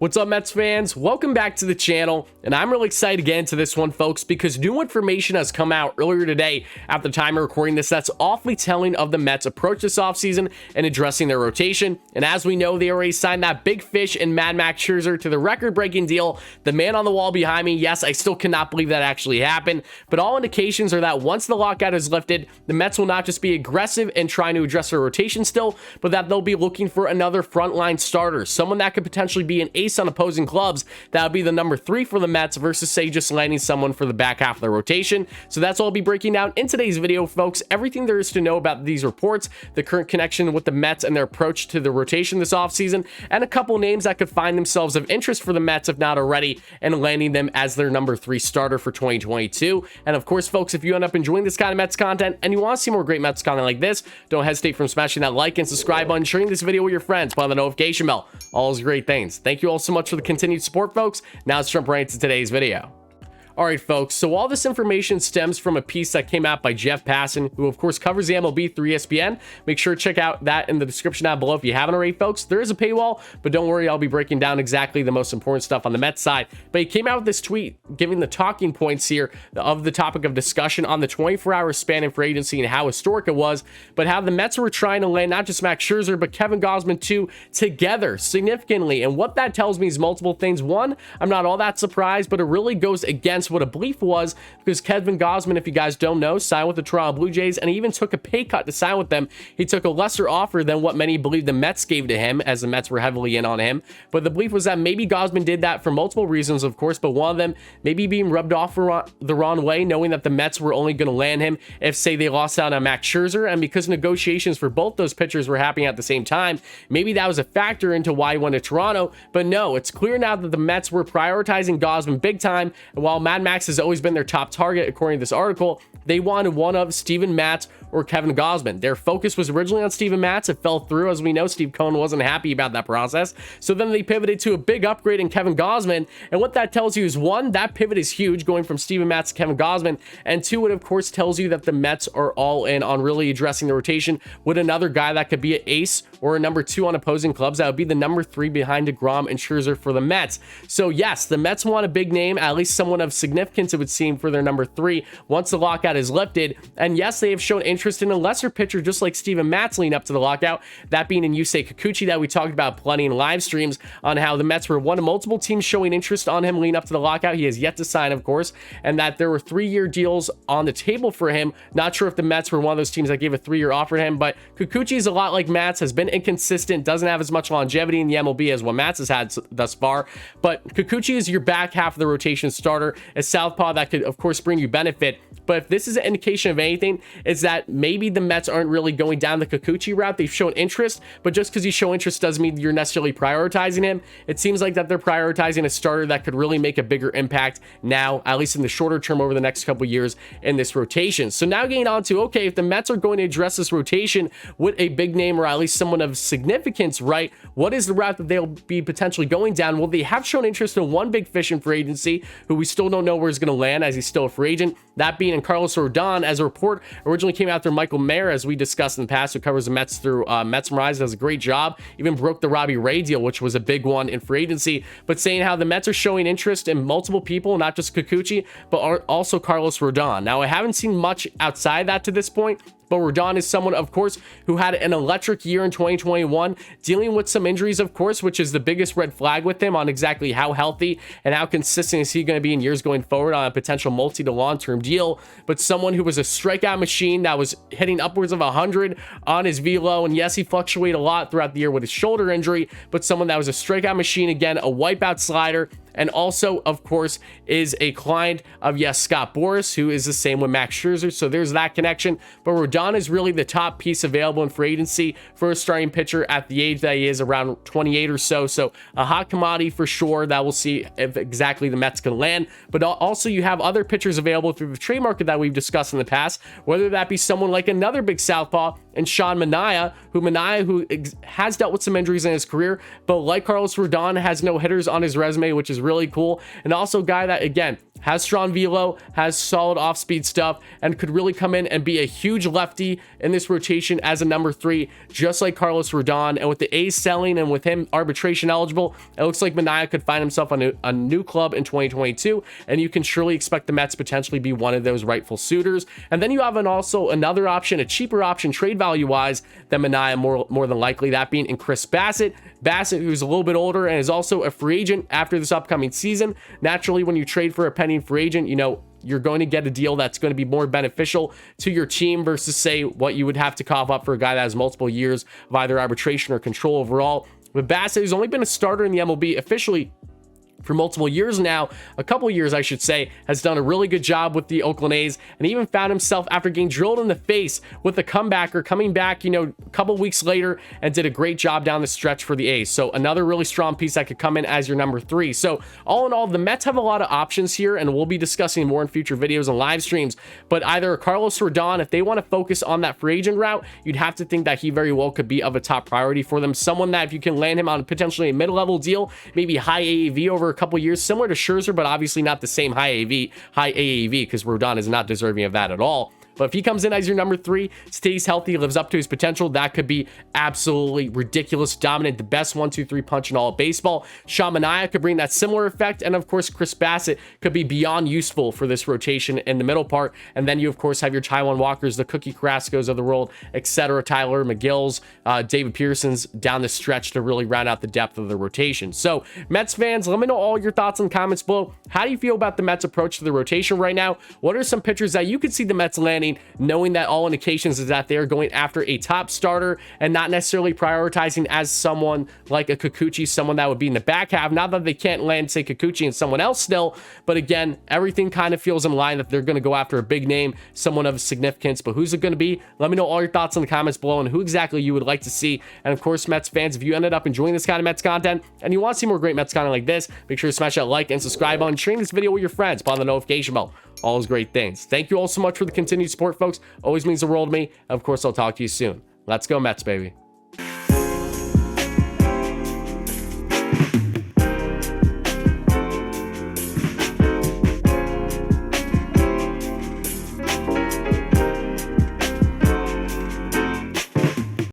What's up, Mets fans? Welcome back to the channel, and I'm really excited to get into this one, folks, because new information has come out earlier today at the time of recording this that's awfully telling of the Mets' approach this offseason and addressing their rotation. And as we know, they already signed that big fish in Mad Max Scherzer to the record-breaking deal. The man on the wall behind me, yes, I still cannot believe that actually happened, but all indications are that once the lockout is lifted, the Mets will not just be aggressive in trying to address their rotation still, but that they'll be looking for another frontline starter, someone that could potentially be an ace on opposing clubs. That would be the number 3 for the Mets versus, say, just landing someone for the back half of the rotation. So that's what I'll be breaking down in today's video, folks. Everything there is to know about these reports, the current connection with the Mets and their approach to the rotation this offseason, and a couple names that could find themselves of interest for the Mets, if not already, and landing them as their number 3 starter for 2022. And of course, folks, if you end up enjoying this kind of Mets content and you want to see more great Mets content like this, don't hesitate from smashing that like and subscribe button, sharing this video with your friends, put on the notification bell, all those great things. Thank you all so much for the continued support, folks. Now let's jump right into today's video. All right, folks, so all this information stems from a piece that came out by Jeff Passan, who of course covers the MLB through ESPN. Make sure to check out that in the description down below if you haven't already, folks. There is a paywall, but don't worry, I'll be breaking down exactly the most important stuff on the Mets side. But he came out with this tweet giving the talking points here of the topic of discussion on the 24-hour span in free agency and how historic it was, but how the Mets were trying to land not just Max Scherzer, but Kevin Gausman too, together significantly. And what that tells me is multiple things. One, I'm not all that surprised, but it really goes against what a belief was, because Kevin Gausman, if you guys don't know, signed with the Toronto Blue Jays, and he even took a pay cut to sign with them. He took a lesser offer than what many believe the Mets gave to him, as the Mets were heavily in on him. But the belief was that maybe Gausman did that for multiple reasons, of course, but one of them maybe being rubbed off the wrong way, knowing that the Mets were only going to land him if, say, they lost out on Max Scherzer, and because negotiations for both those pitchers were happening at the same time, maybe that was a factor into why he went to Toronto. But no, it's clear now that the Mets were prioritizing Gausman big time, and while Mad Max has always been their top target, according to this article, they wanted one of Steven Matz or Kevin Gausman. Their focus was originally on Steven Matz. It fell through. As we know, Steve Cohen wasn't happy about that process. So then they pivoted to a big upgrade in Kevin Gausman. And what that tells you is, one, that pivot is huge, going from Steven Matz to Kevin Gausman. And two, it of course tells you that the Mets are all in on really addressing the rotation with another guy that could be an ace or a number 2 on opposing clubs. That would be the number 3 behind DeGrom and Scherzer for the Mets. So yes, the Mets want a big name, at least someone of significance, it would seem, for their number 3 once the lockout is lifted. And yes, they have shown interest in a lesser pitcher just like Steven Matz leading up to the lockout, that being in Yusei Kikuchi, that we talked about plenty in live streams on how the Mets were one of multiple teams showing interest on him leading up to the lockout. He has yet to sign, of course, and that there were 3-year deals on the table for him. Not sure if the Mets were one of those teams that gave a 3-year offer to him, but Kikuchi is a lot like Matz, has been inconsistent, doesn't have as much longevity in the MLB as what Matz has had thus far. But Kikuchi is your back half of the rotation starter, a southpaw that could of course bring you benefit. But if this is an indication of anything, it's that maybe the Mets aren't really going down the Kikuchi route. They've shown interest, but just because you show interest doesn't mean you're necessarily prioritizing him. It seems like that they're prioritizing a starter that could really make a bigger impact now, at least in the shorter term over the next couple years in this rotation. So now getting on to, okay, if the Mets are going to address this rotation with a big name or at least someone of significance, right, what is the route that they'll be potentially going down? Well, they have shown interest in one big fish in free agency, who we still don't know where he's going to land, as he's still a free agent, that being in Carlos Rodon. As a report originally came out through Michael Mayer, as we discussed in the past, who covers the Mets through Metsmerize, does a great job, even broke the Robbie Ray deal, which was a big one in free agency, but saying how the Mets are showing interest in multiple people, not just Kikuchi, but also Carlos Rodon. Now, I haven't seen much outside that to this point, but Rodon is someone, of course, who had an electric year in 2021, dealing with some injuries, of course, which is the biggest red flag with him on exactly how healthy and how consistent is he going to be in years going forward on a potential multi to long-term deal. But someone who was a strikeout machine that was hitting upwards of 100 on his velo, and yes, he fluctuated a lot throughout the year with his shoulder injury, but someone that was a strikeout machine, again, a wipeout slider, and also, of course, is a client of, yes, Scott Boras, who is the same with Max Scherzer. So there's that connection. But Rodon is really the top piece available in free agency for a starting pitcher at the age that he is, around 28 or so. So a hot commodity for sure that we'll see if exactly the Mets can land. But also you have other pitchers available through the trade market that we've discussed in the past, whether that be someone like another big southpaw and Sean Manaea, who has dealt with some injuries in his career, but like Carlos Rodon, has no hitters on his resume, which is really cool. And also a guy that, again, has strong velo, has solid off-speed stuff, and could really come in and be a huge lefty in this rotation as a number 3, just like Carlos Rodon. And with the A's selling and with him arbitration eligible, it looks like Manaea could find himself on a new club in 2022, and you can surely expect the Mets potentially be one of those rightful suitors. And then you have also another option, a cheaper option trade value-wise than Manaea, more than likely, that being in Chris Bassett. Bassett, who's a little bit older and is also a free agent after this upcoming season. Naturally, when you trade for a pending free agent, you know, you're going to get a deal that's going to be more beneficial to your team versus, say, what you would have to cough up for a guy that has multiple years of either arbitration or control overall. But Bassett, who's only been a starter in the MLB officially for multiple years now, a couple years I should say, has done a really good job with the Oakland A's, and even found himself after getting drilled in the face with a comebacker coming back, you know, a couple weeks later, and did a great job down the stretch for the A's. So another really strong piece that could come in as your number 3. So all in all, the Mets have a lot of options here, and we'll be discussing more in future videos and live streams. But either Carlos Rodon, if they want to focus on that free agent route, you'd have to think that he very well could be of a top priority for them. Someone that if you can land him on potentially a mid-level deal, maybe high AAV over a couple years, similar to Scherzer, but obviously not the same high AAV, because Rodon is not deserving of that at all. But if he comes in as your number 3, stays healthy, lives up to his potential, that could be absolutely ridiculous, dominant, the best 1-2-3 punch in all of baseball. Sean Manaea could bring that similar effect, and of course Chris Bassett could be beyond useful for this rotation in the middle part. And then you of course have your Taijuan Walkers, the Cookie Carrascos of the world, etc., Tyler McGill's, David Pearson's down the stretch to really round out the depth of the rotation. So Mets fans, let me know all your thoughts and comments below. How do you feel about the Mets approach to the rotation right now? What are some pitchers that you could see the Mets landing, knowing that all indications is that they're going after a top starter and not necessarily prioritizing as someone like a Kikuchi, someone that would be in the back half? Not that they can't land, say, Kikuchi and someone else still, but again, everything kind of feels in line that they're going to go after a big name, someone of significance. But who's it going to be? Let me know all your thoughts in the comments below and who exactly you would like to see. And of course, Mets fans, if you ended up enjoying this kind of Mets content and you want to see more great Mets content like this, make sure to smash that like and subscribe button, sharing this video with your friends, on the notification bell, all those great things. Thank you all so much for the continued support, folks. Always means the world to me. Of course, I'll talk to you soon. Let's go Mets, baby.